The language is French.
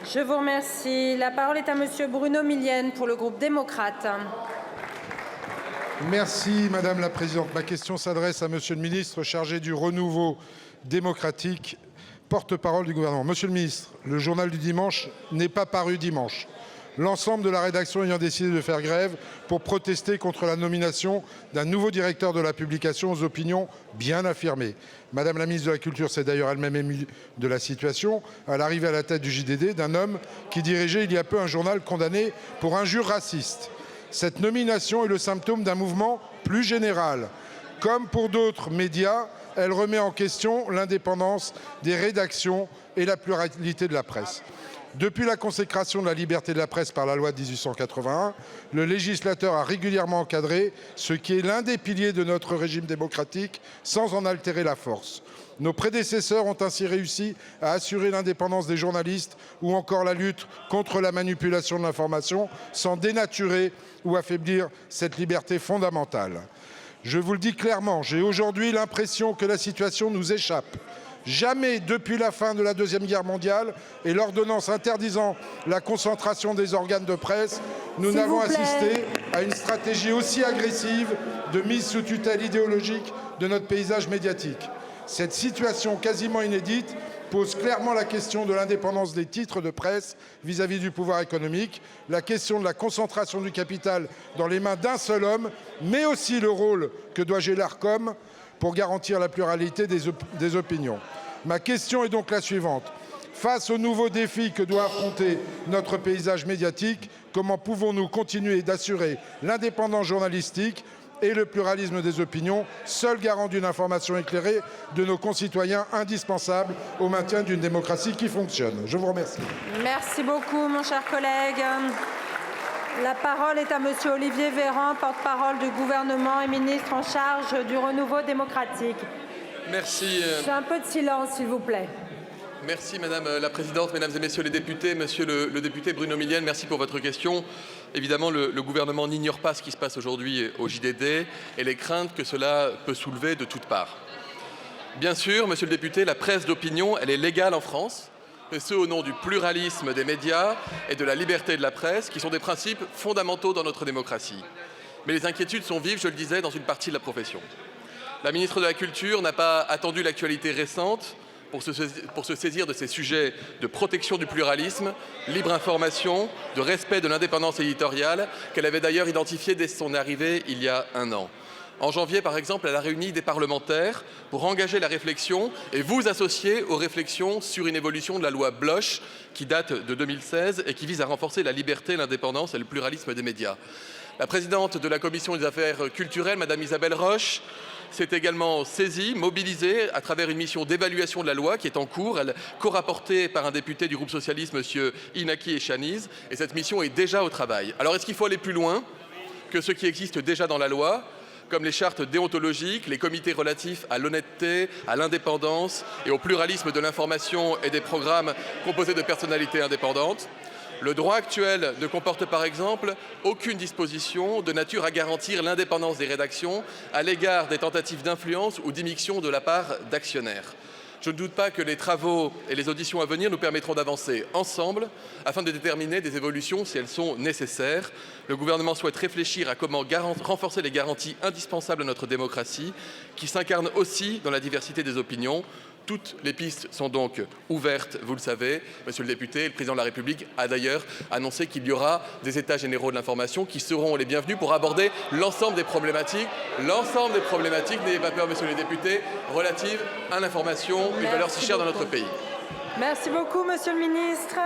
Je vous remercie. La parole est à Monsieur Bruno Millienne pour le groupe démocrate. Merci Madame la Présidente. Ma question s'adresse à Monsieur le Ministre chargé du renouveau démocratique, porte-parole du gouvernement. Monsieur le Ministre, le journal du dimanche n'est pas paru dimanche. L'ensemble de la rédaction ayant décidé de faire grève pour protester contre la nomination d'un nouveau directeur de la publication aux opinions bien affirmées. Madame la ministre de la Culture s'est d'ailleurs elle-même émue de la situation à l'arrivée à la tête du JDD d'un homme qui dirigeait il y a peu un journal condamné pour injures racistes. Cette nomination est le symptôme d'un mouvement plus général. Comme pour d'autres médias, elle remet en question l'indépendance des rédactions et la pluralité de la presse. Depuis la consécration de la liberté de la presse par la loi de 1881, le législateur a régulièrement encadré ce qui est l'un des piliers de notre régime démocratique sans en altérer la force. Nos prédécesseurs ont ainsi réussi à assurer l'indépendance des journalistes ou encore la lutte contre la manipulation de l'information sans dénaturer ou affaiblir cette liberté fondamentale. Je vous le dis clairement, j'ai aujourd'hui l'impression que la situation nous échappe. Jamais depuis la fin de la Deuxième Guerre mondiale et l'ordonnance interdisant la concentration des organes de presse, nous n'avons assisté à une stratégie aussi agressive de mise sous tutelle idéologique de notre paysage médiatique. Cette situation quasiment inédite pose clairement la question de l'indépendance des titres de presse vis-à-vis du pouvoir économique, la question de la concentration du capital dans les mains d'un seul homme, mais aussi le rôle que doit jouer l'Arcom pour garantir la pluralité des opinions. Ma question est donc la suivante. Face aux nouveaux défis que doit affronter notre paysage médiatique, comment pouvons-nous continuer d'assurer l'indépendance journalistique et le pluralisme des opinions, seul garant d'une information éclairée de nos concitoyens indispensable au maintien d'une démocratie qui fonctionne? Je vous remercie. Merci beaucoup, mon cher collègue. La parole est à Monsieur Olivier Véran, porte-parole du gouvernement et ministre en charge du renouveau démocratique. Merci. C'est un peu de silence, s'il vous plaît. Merci Madame la Présidente, Mesdames et Messieurs les députés. Monsieur le député Bruno Millienne, merci pour votre question. Évidemment, le gouvernement n'ignore pas ce qui se passe aujourd'hui au JDD et les craintes que cela peut soulever de toutes parts. Bien sûr, Monsieur le député, la presse d'opinion, elle est légale en France, et ce au nom du pluralisme des médias et de la liberté de la presse, qui sont des principes fondamentaux dans notre démocratie. Mais les inquiétudes sont vives, je le disais, dans une partie de la profession. La ministre de la Culture n'a pas attendu l'actualité récente pour se saisir de ces sujets de protection du pluralisme, libre information, de respect de l'indépendance éditoriale, qu'elle avait d'ailleurs identifié dès son arrivée il y a un an. En janvier, par exemple, elle a réuni des parlementaires pour engager la réflexion et vous associer aux réflexions sur une évolution de la loi Bloch qui date de 2016 et qui vise à renforcer la liberté, l'indépendance et le pluralisme des médias. La présidente de la Commission des affaires culturelles, Madame Isabelle Roche, s'est également saisie, mobilisée à travers une mission d'évaluation de la loi qui est en cours. Elle est co-rapportée par un député du groupe socialiste, M. Inaki Echaniz, et cette mission est déjà au travail. Alors est-ce qu'il faut aller plus loin que ce qui existe déjà dans la loi, comme les chartes déontologiques, les comités relatifs à l'honnêteté, à l'indépendance et au pluralisme de l'information et des programmes composés de personnalités indépendantes? Le droit actuel ne comporte par exemple aucune disposition de nature à garantir l'indépendance des rédactions à l'égard des tentatives d'influence ou d'immixtion de la part d'actionnaires. Je ne doute pas que les travaux et les auditions à venir nous permettront d'avancer ensemble afin de déterminer des évolutions si elles sont nécessaires. Le gouvernement souhaite réfléchir à comment renforcer les garanties indispensables à notre démocratie qui s'incarnent aussi dans la diversité des opinions. Toutes les pistes sont donc ouvertes, vous le savez. Monsieur le député, le président de la République a d'ailleurs annoncé qu'il y aura des états généraux de l'information qui seront les bienvenus pour aborder l'ensemble des problématiques, n'ayez pas peur, monsieur le député, relatives à l'information, une valeur si chère dans notre pays. Merci beaucoup, monsieur le ministre.